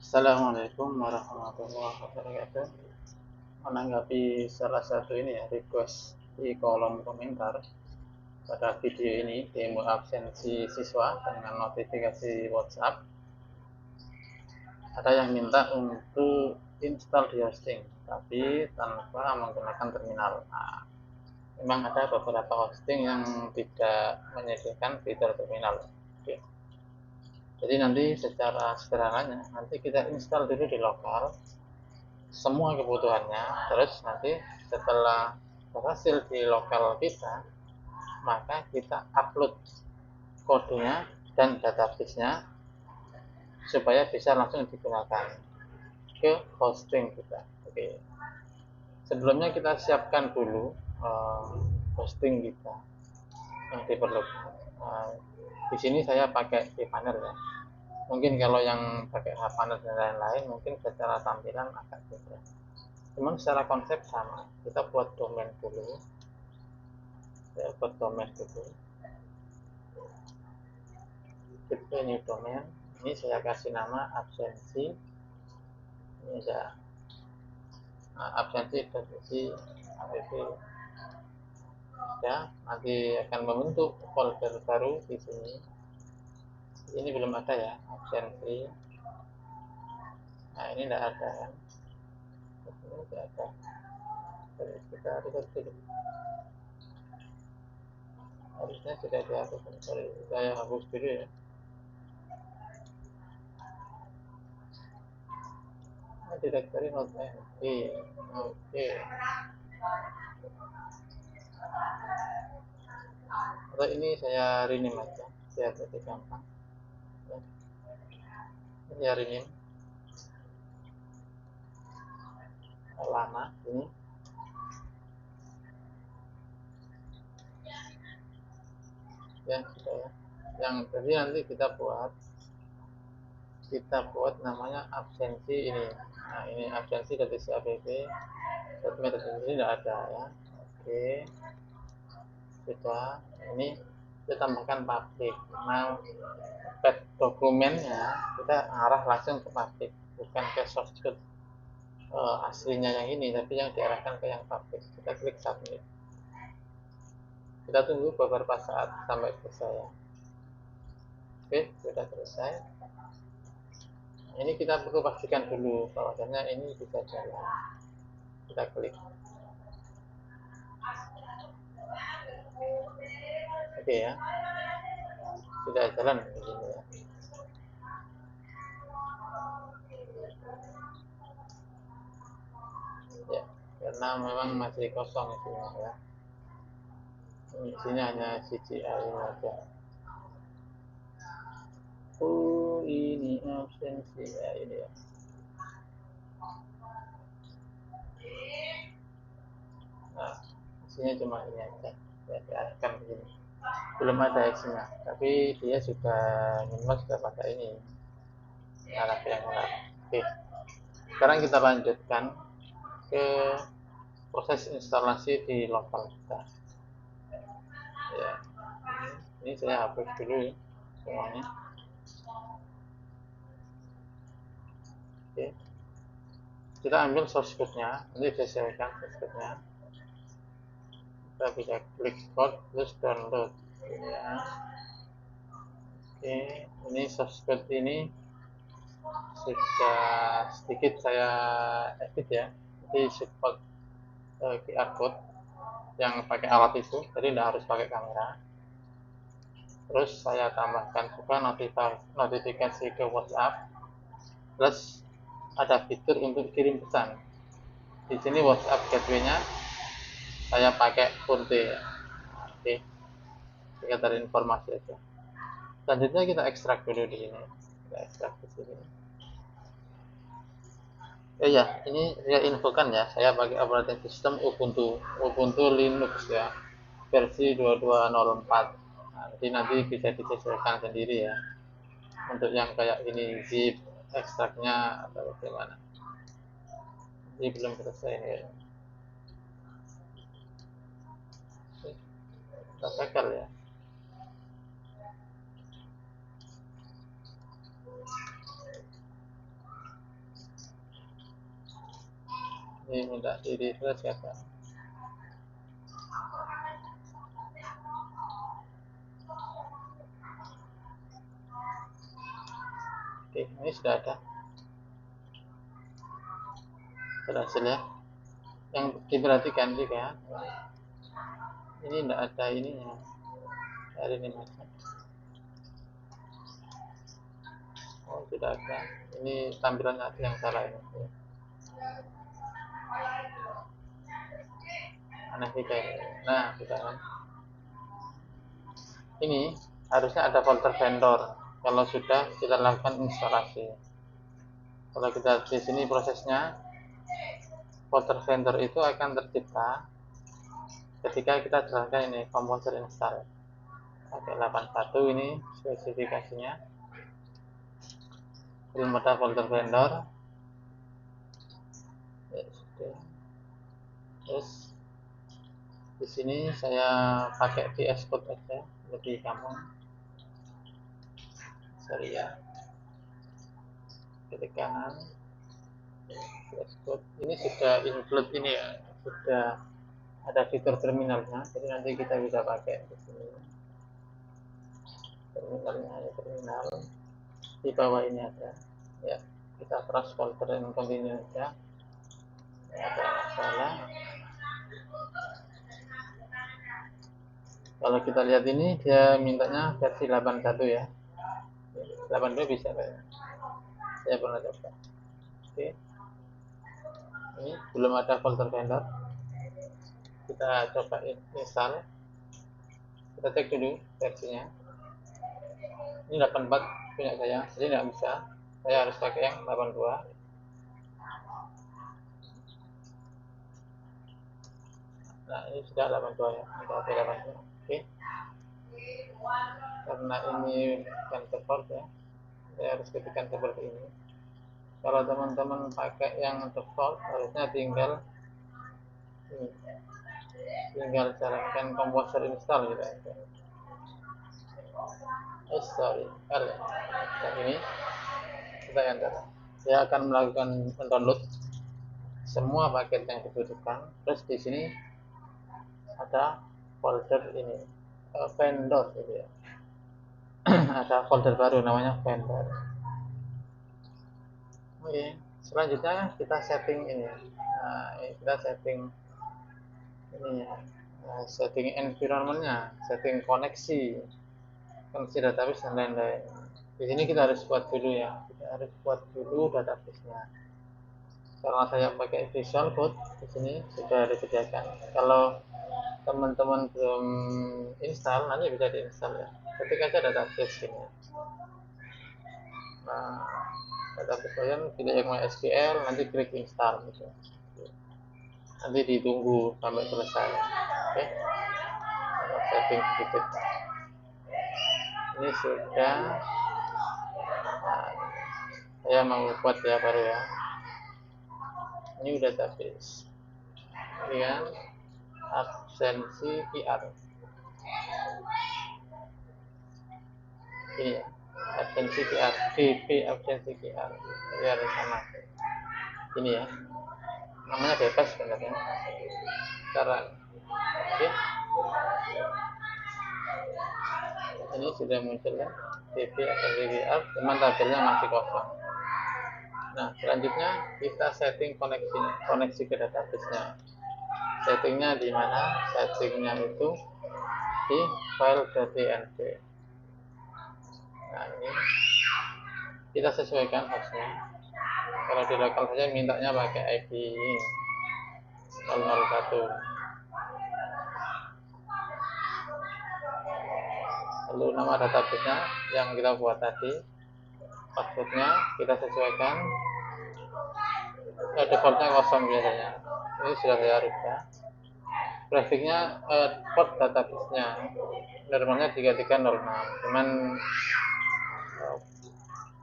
Assalamualaikum warahmatullahi wabarakatuh. Menanggapi salah satu ini ya, request di kolom komentar pada video ini, demo absensi siswa dengan notifikasi WhatsApp, ada yang minta untuk install di hosting tapi tanpa menggunakan terminal. Nah, memang ada beberapa hosting yang tidak menyediakan fitur terminal. Oke. Jadi nanti secara sederhananya, nanti kita install dulu di lokal semua kebutuhannya, terus nanti setelah berhasil di lokal kita, maka kita upload kodenya dan database-nya supaya bisa langsung digunakan ke hosting kita. Oke. Sebelumnya kita siapkan dulu hosting kita yang diperlukan. Di sini saya pakai Cpanner ya. Mungkin kalau yang pakai Hpaner dan lain-lain mungkin secara tampilan agak beda. Cuman secara konsep sama. Kita buat domain dulu. Saya buat domain dulu. Kita new domain. Ini saya kasih nama absensi. Ini ada absensi app. Ya, nanti akan membentuk folder baru di sini. Ini belum ada ya, absensi. Nah, ini tidak ada kan? Ini tidak ada. Jadi kita reset dulu. Harusnya sudah dihapus. Sorry, saya hapus dulu ya. Directory not empty. Oke. Atau ini saya rename aja biar lebih gampang. Ini ya rename. Lama ini. Ya, sudah ya. Yang tadi nanti kita buat namanya absensi ini. Nah, ini absensi dari CAPP. Document ini tidak ada ya. Oke. Sudah. Ini kita tambahkan public. Nah, path dokumennya kita arah langsung ke public, bukan ke source code aslinya yang ini, tapi yang diarahkan ke yang public. Kita klik submit. Kita tunggu beberapa saat sampai selesai ya. Oke, sudah selesai. Ini kita perlu pastikan dulu bahwasanya ini bisa jalan. Kita klik. Oke ya. Sudah jalan di sini ya. Ya, karena memang masih kosong isinya ya. Isinya hanya CGI saja. Oh, ini absensi ya, ini ya. Nah, isinya cuma ini aja. Ya, diarahkan begini. Belum ada isinya, tapi dia sudah minimal sudah pakai ini. Arah yang benar. Oke. Sekarang kita lanjutkan ke proses instalasi di lokal kita. Ya, ini saya hapus dulu ya, semuanya. Oke. Kita ambil source code-nya, nanti saya sesuaikan source code-nya. Kita bisa klik code terus download. Ya. Oke, ini source code ini sudah sedikit saya edit ya. Jadi support QR code yang pakai alat itu, jadi tidak harus pakai kamera. Terus saya tambahkan juga notifikasi ke WhatsApp, plus ada fitur untuk kirim pesan. Di sini WhatsApp gateway-nya saya pakai Forte. Oke, sekedar informasi aja. Selanjutnya kita ekstrak dulu di sini. Kita ekstrak di sini. Ya, ini saya infokan ya, saya pakai operating system Ubuntu Linux ya, versi 2204. Nah, jadi nanti bisa disesuaikan sendiri ya. Untuk yang kayak ini zip ekstraknya atau bagaimana. Ini belum selesai ya. Kita gagal ya. Ini minta di refresh ya Pak. Oke, ini sudah ada, berhasil ya. Yang diperhatikan juga, ini tidak ada ininya, dari ini mas. Oh sudah ada, ini tampilannya ada yang salah ini. Aneh juga ini. Nah sudah kan. Ini harusnya ada folder vendor. Kalau sudah kita lakukan instalasi. Kalau kita di sini prosesnya, folder vendor itu akan tercipta ketika kita jalankan ini composer install. Oke, 81 ini spesifikasinya. Belum ada folder vendor. Terus di sini saya pakai VS Code aja, lebih gampang. Sorry ya. Klik kanan. VS Code. Ini sudah include ini ya, sudah ada fitur terminalnya, jadi nanti kita bisa pakai di sini. Terminalnya ada terminal di bawah ini ada. Ya, kita trust folder dan continue aja. Ya, ada masalah. Kalau kita lihat ini dia mintanya versi 81 ya. 82 bisa kayaknya. Saya pernah coba. Oke. Ini belum ada folder vendor. Kita coba install. Kita cek dulu versinya. Ini 84 punya saya, jadi nggak bisa. Saya harus pakai yang 82. Nah ini sudah 82 ya. Kita pakai 82. Oke. Karena ini bukan default ya, saya harus ketikkan seperti ini. Kalau teman-teman pakai yang default, harusnya tinggal ini, tinggal jalankan composer install gitu aja. Sorry, dan ini kita enter. Saya akan melakukan mendownload semua paket yang dibutuhkan. Terus di sini ada folder ini, vendor gitu ya. Ada folder baru namanya vendor. Oke, selanjutnya kita setting ini. Nah, kita setting ini ya. Nah, setting environmentnya, setting koneksi database dan lain-lain. Di sini kita harus buat dulu ya, kita harus buat dulu database-nya. Karena saya pakai Visual Code, di sini sudah disediakan. Kalau teman-teman belum install, nanti bisa diinstal ya. Ketik aja database ini. Nah, database kalian pilih yang MySQL, nanti klik install gitu. Nanti ditunggu sampai selesai. Oke. Setting sedikit. Ini sudah. Nah, saya mau buat ya baru ya. New database. Ini kan absensi PR. Ini ya, absensi PR, DP absensi PR. Jadi harus sama. Ini ya, namanya bebas sebenarnya. Sekarang, oke. Ini sudah muncul kan, DP absensi PR, cuman tabelnya masih kosong. Nah, selanjutnya kita setting koneksi ke database-nya. Settingnya di mana? Settingnya itu di file.dnv. Nah, ini kita sesuaikan hostnya. Kalau di lokal saja mintanya pakai IP 001. Lalu nama database-nya yang kita buat tadi, passwordnya kita sesuaikan. Defaultnya kosong biasanya. Ini sudah saya rubah. Grafiknya port database-nya normalnya 3306. Cuman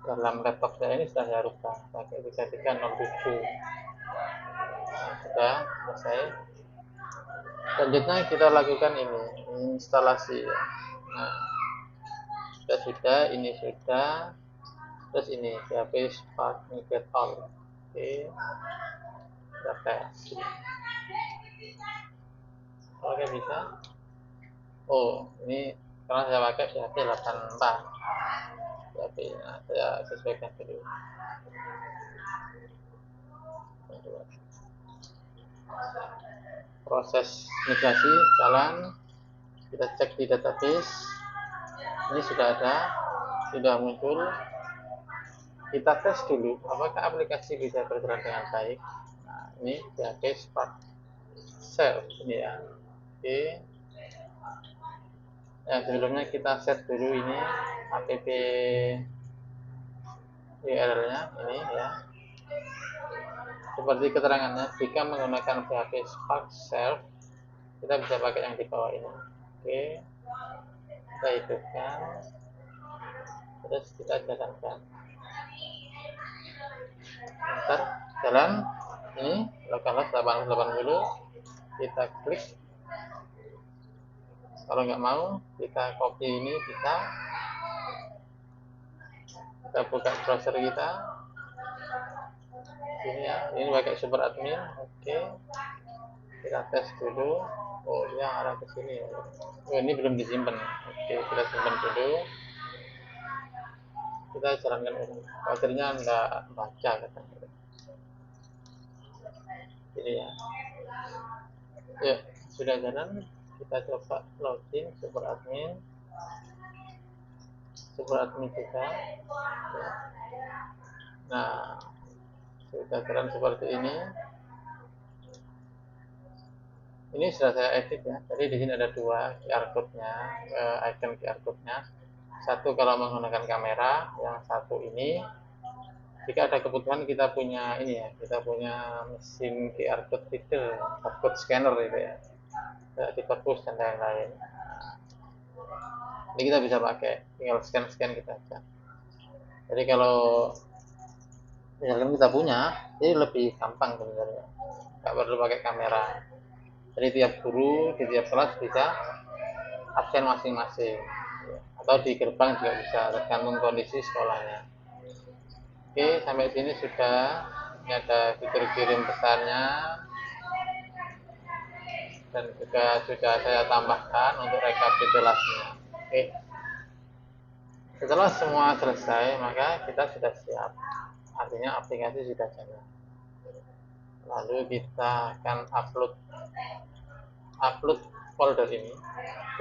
dalam laptop saya ini sudah saya rubah pakai 3307. Nah, sudah selesai. Selanjutnya kita lakukan ini instalasi ya. Nah, sudah ini sudah, terus ini PHP Spark Migrate All. Oke, kita tes. Oke, bisa. Oh, ini karena saya pakai PHP 84. Tapi saya sesuaikan dulu. Proses migrasi jalan, kita cek di database. Ini sudah ada, sudah muncul. Kita tes dulu apakah aplikasi bisa berjalan dengan baik. Nah, ini PHP Spark Shell ini ya. Oke. Ya, sebelumnya kita set dulu ini app URL-nya ini ya. Seperti keterangannya, jika menggunakan PHP Spark Shell, kita bisa pakai yang di bawah ini. Oke, kita hidupkan, terus kita jalankan. Enter, jalan. Ini localhost 8080, kita klik. Kalau nggak mau, kita copy ini bisa. Kita buka browser kita. Ini ya, ini pakai super admin. Oke, kita tes dulu. Oh, dia arah ke sini. Oh, ini belum disimpan. Oke, kita simpan dulu. Kita jalankan ini. Baterainya nggak baca katanya. Ini ya. Ya, sudah jalan. Kita coba login super admin juga. Nah, sudah jalan seperti ini. Ini sudah saya edit ya. Jadi di sini ada dua QR code-nya, icon QR code-nya. Satu kalau menggunakan kamera, yang satu ini jika ada kebutuhan kita punya ini ya, kita punya mesin QR code reader, barcode scanner gitu ya, di perpus dan lain-lain. Jadi kita bisa pakai, tinggal scan kita aja. Jadi kalau misalkan kita punya, jadi lebih gampang sebenarnya, nggak perlu pakai kamera. Jadi tiap guru di tiap kelas bisa absen masing-masing, atau di gerbang juga bisa, tergantung kondisi sekolahnya. Oke, sampai sini sudah. Ini ada fitur kirim pesannya, dan juga sudah saya tambahkan untuk rekapitulasinya. Oke, setelah semua selesai, maka kita sudah siap. Artinya aplikasi sudah jalan. Lalu kita akan upload folder ini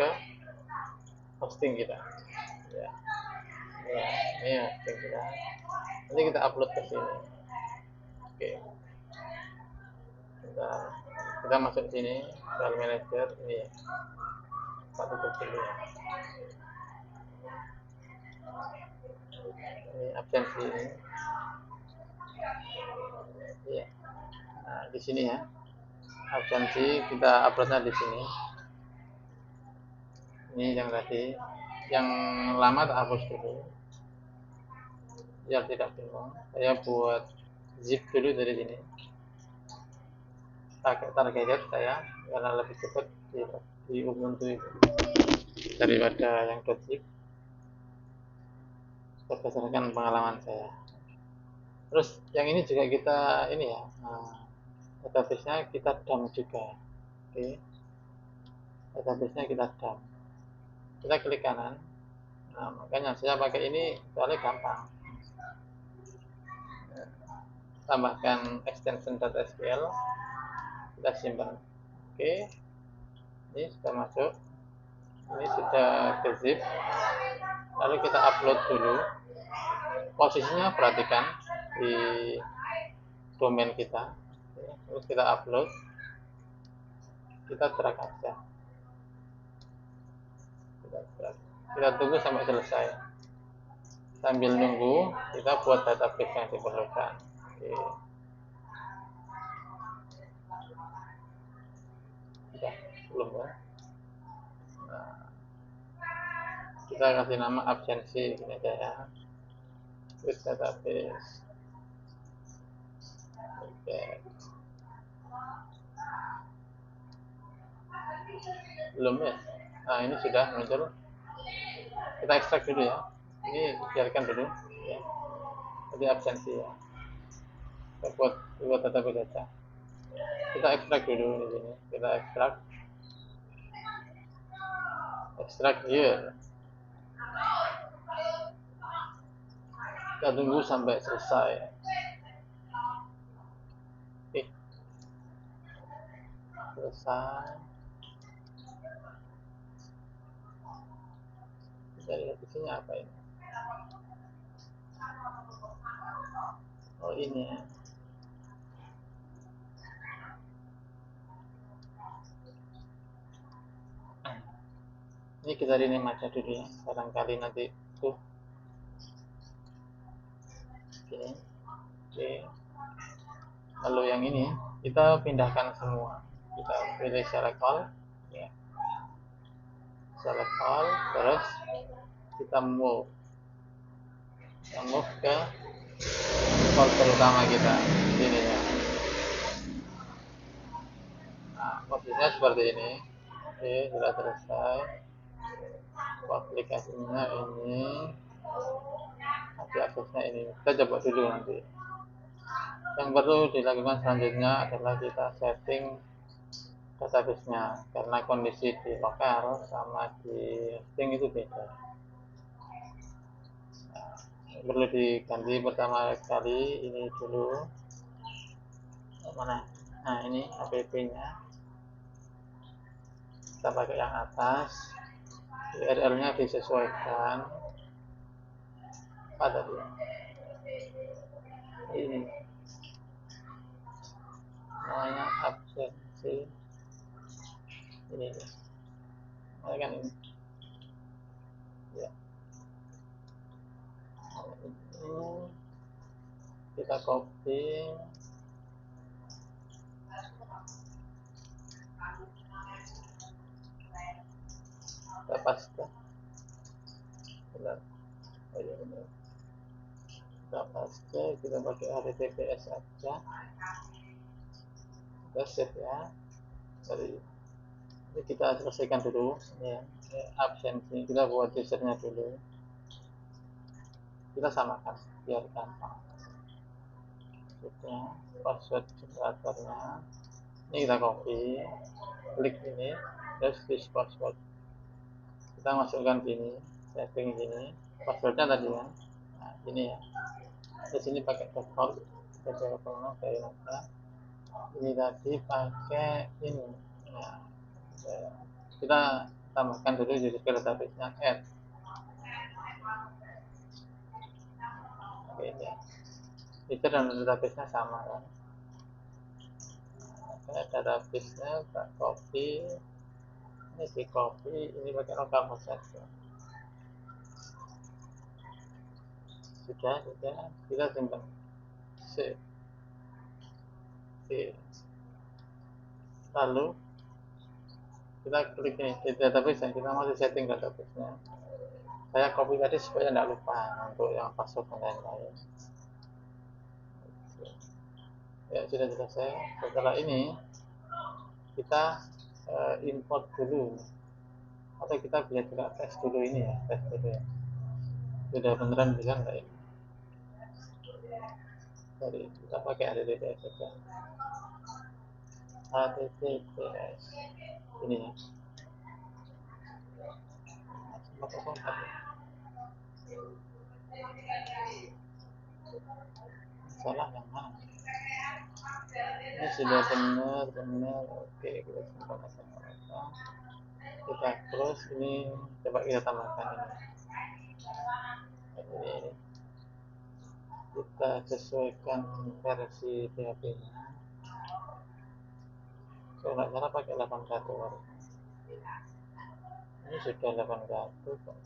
ke hosting kita. Ya, ini hosting kita. Nanti kita upload ke sini. Oke, kita masuk sini, file manager ini ya. Kita tutup dulu ya. Ini absensi ini. Ya. Nah, di sini ya. Absensi kita uploadnya di sini. Ini yang tadi, yang lama tak hapus dulu biar tidak bingung. Saya buat zip dulu dari sini, pakai target saya karena lebih cepat di Ubuntu itu daripada yang .zip, berdasarkan pengalaman saya. Terus yang ini juga kita ini ya, database-nya kita dump juga. Oke, database-nya kita dump. Kita klik kanan. Nah, makanya saya pakai ini soalnya gampang. Tambahkan extension .sql, kita simpan. Oke, ini sudah masuk, ini sudah ke zip. Lalu kita upload dulu. Posisinya perhatikan di domain kita. Terus kita upload, kita drag aja, kita tunggu sampai selesai. Sambil nunggu kita buat database yang diperlukan. Oke. Sudah, belum ya? Nah, kita kasih nama absensi ini aja ya, with database. Oke, belum ya? Nah, ini sudah muncul. Kita ekstrak dulu ya, ini biarkan dulu ya, jadi absensi ya. Kita buat database aja. Kita ekstrak dulu di sini. Kita ekstrak here. Kita tunggu sampai selesai. Oke, selesai. Kita lihat di sini apa ini? Oh, ini ya. Ini kita rename aja dulu ya, barangkali nanti tuh ini. Oke, lalu yang ini kita pindahkan semua. Kita pilih select all ya. Select all, terus kita move ke folder utama kita ini ya. Nah, posisinya seperti ini. Oke, sudah selesai. Aplikasinya ini, nanti aksesnya ini. Kita coba dulu nanti. Yang perlu dilakukan selanjutnya adalah kita setting database-nya, karena kondisi di lokal sama di hosting itu beda. Nah, perlu diganti pertama kali ini dulu. Mana? Nah, ini app-nya. Kita pakai yang atas. URL-nya disesuaikan. Apa tadi? Ini namanya absensi. Ini kan ini ya. Ini kita copy, kita paste. Benar. Oh iya benar. Kita paste, kita pakai https aja. Kita save ya. Dari ini kita selesaikan dulu ya. Absensi kita buat usernya dulu. Kita samakan biar gampang. Maksudnya password generatornya ini kita copy, klik ini, terus paste password. Kita masukkan sini, setting sini, passwordnya tadi kan. Nah, ini ya. Di sini pakai default, dari masa. Ini tadi pakai ini. Nah, kita tambahkan dulu jadi database-nya add. Oke ya. Itu dan database-nya sama kan. Database-nya kita copy, ini di copy, ini pakai localhost saja. Sudah, kita simpan. Save. Oke. Lalu kita klik ini di database, kita masih setting database-nya. Saya copy tadi supaya tidak lupa untuk yang password dan lain-lain. Ya sudah selesai. Setelah ini kita import dulu, atau kita bisa juga tes dulu ini ya, tes dulu ya. Sudah beneran bisa nggak ini? Dari kita pakai https saja. https ini ya. Salah yang mana? Ini sudah benar. Oke, kita simpan aja. Kita close ini, coba kita tambahkan ini. Kita sesuaikan versi PHP-nya. Kalau nggak salah pakai 81. Ini sudah 81 kok.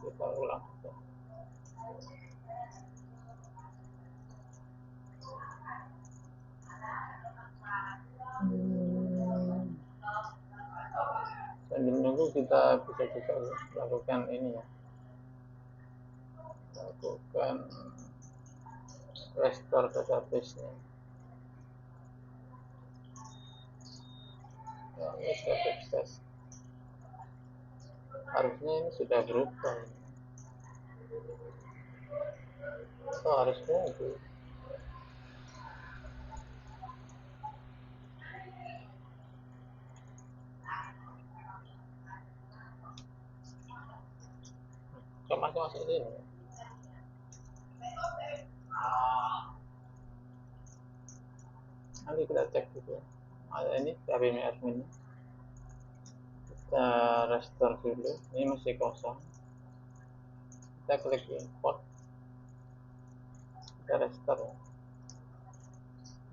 Kita ulang. Sambil nunggu kita bisa juga lakukan ini ya, lakukan restore database nya ya, ini sudah sukses. harusnya ini sudah berubah, so harus nunggu. Kok masih masuk sini? Nanti kita cek dulu. Ada ini KBM admin. Kita restore dulu. Ini masih kosong. Kita klik import. Kita restore.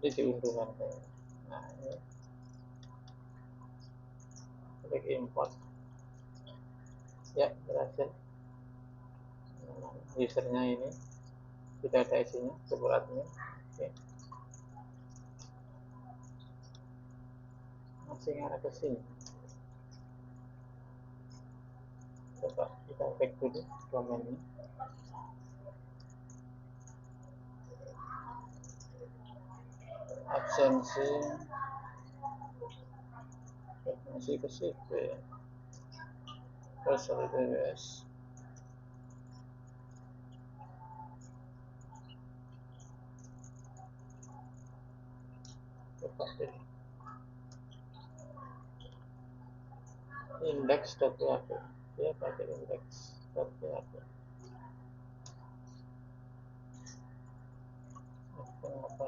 Jadi diunduhkan. Nah ini. Klik import. Ya berhasil. Usernya ini. Tidak ada isinya. Coba admin. Oke. Masih ngarah ke sini. Coba kita cek dulu domainnya. Absensi masih ke situ ya. Personal DWS. Coba deh. Index.php. Dia pakai index.php. Kenapa?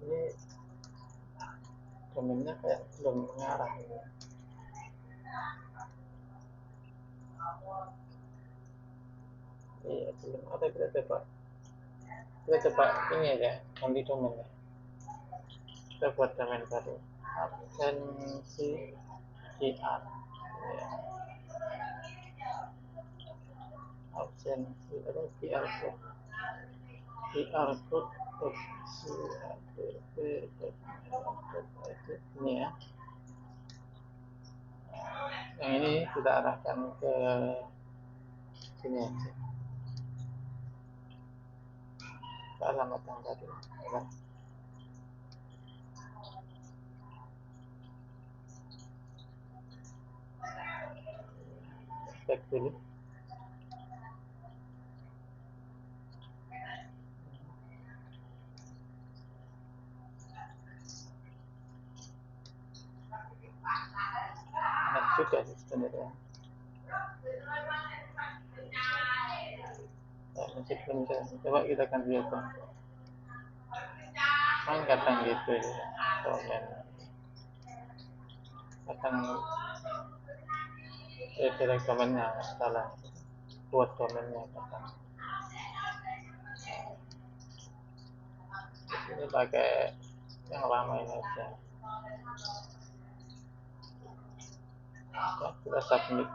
Ini domainnya kayak belum mengarah ini. Iya belum ada. Kita coba ini aja ganti domain ya. Kita buat domain baru absensi gr ya. Absensi ada gr code ini ya. Yang ini kita arahkan ke sini aja. Ke alamat yang tadi ya. Cek dulu. Enak juga sih sebenarnya. Nah, masih belum bisa. Coba kita ganti aja. Kan kadang gitu ya. Domain. Kadang direct domainnya salah. Buat domainnya kadang. Ini pakai yang lama ini aja. Ya, kita submit.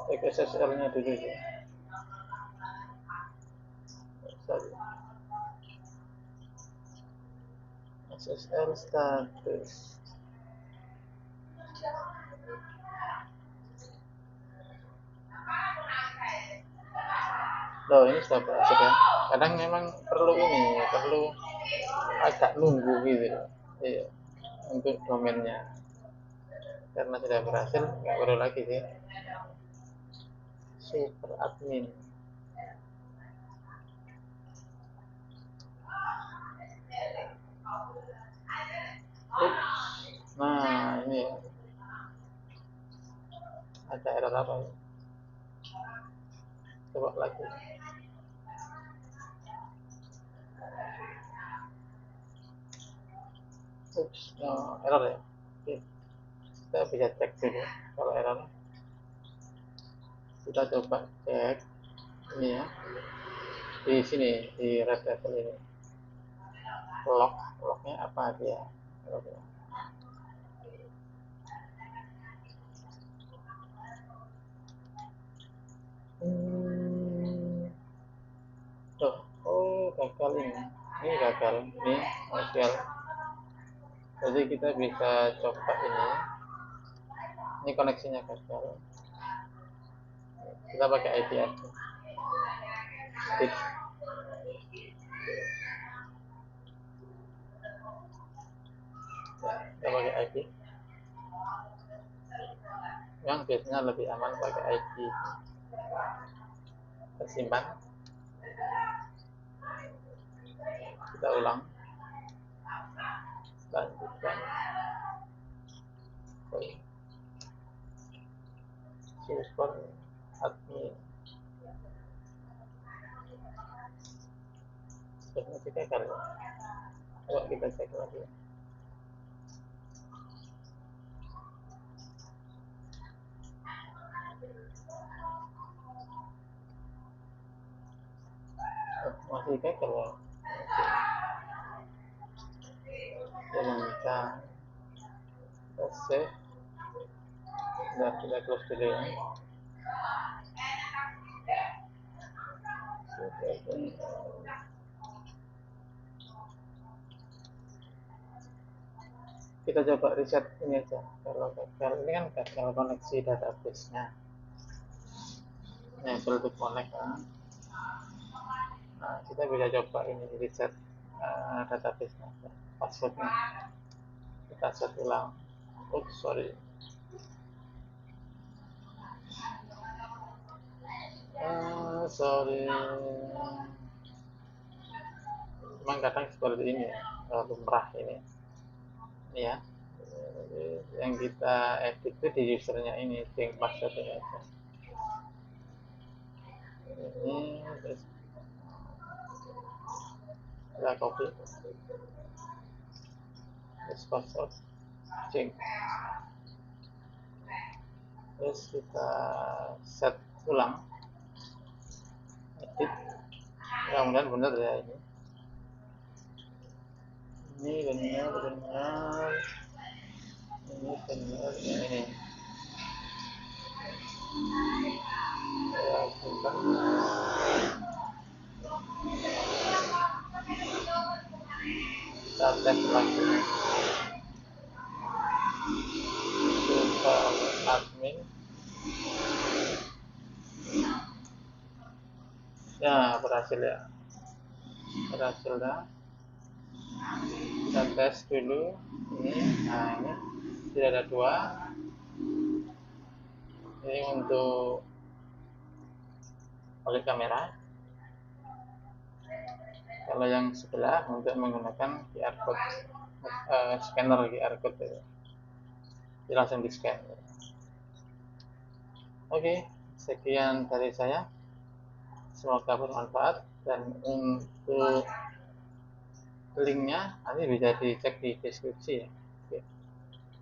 Cek SSL-nya dulu ya. SSL status. Loh ini sudah berhasil ya. Kadang memang perlu agak nunggu gitu. Iya, untuk domainnya. Karena sudah berhasil, nggak perlu lagi sih. Super admin. Nah ini ya. Ada error apa ya? Coba lagi. Error ya. Oke. Kita bisa cek dulu kalau error. Kita coba cek ini ya. Di sini di red level ini. lognya apa dia. Gagal ini gagal, ini gagal. Jadi kita bisa coba ini koneksinya gagal, kita pakai IP aja. Kita pakai IP yang biasanya lebih aman pakai IP. Tersimpan, kita ulang, lanjutkan, super admin. Sebenarnya kita gagal. Coba kita cek lagi. Masih gagal ya. Kita save dan kita close dulu ya. Kita coba reset ini aja. Kalau gagal ini kan gagal koneksi database-nya, enable to connect kan. Nah, kita bisa coba ini reset database-nya, passwordnya. Kita set ulang. Sorry. Sorry. Memang kadang seperti ini ya, lumrah ini ya. Yang kita edit itu di usernya ini, change password ini aja. Ini terus kita copy, terus password, change, terus kita set ulang, edit. Mudah-mudahan benar ya ini. Ini benar, ini benar ya ini. Ya, bukan. Kita tes lagi. Kita admin. Ya, berhasil ya. Berhasil dah. Kita tes dulu ini. Nah, ini tidak ada dua. Ini untuk oleh kamera. Kalau yang sebelah untuk menggunakan QR code, scanner QR code itu. Jadi langsung di scan. Oke, sekian dari saya. Semoga bermanfaat, dan untuk linknya nanti bisa dicek di deskripsi ya. Oke.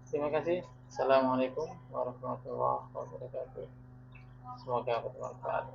Terima kasih. Assalamualaikum warahmatullahi wabarakatuh. Semoga bermanfaat.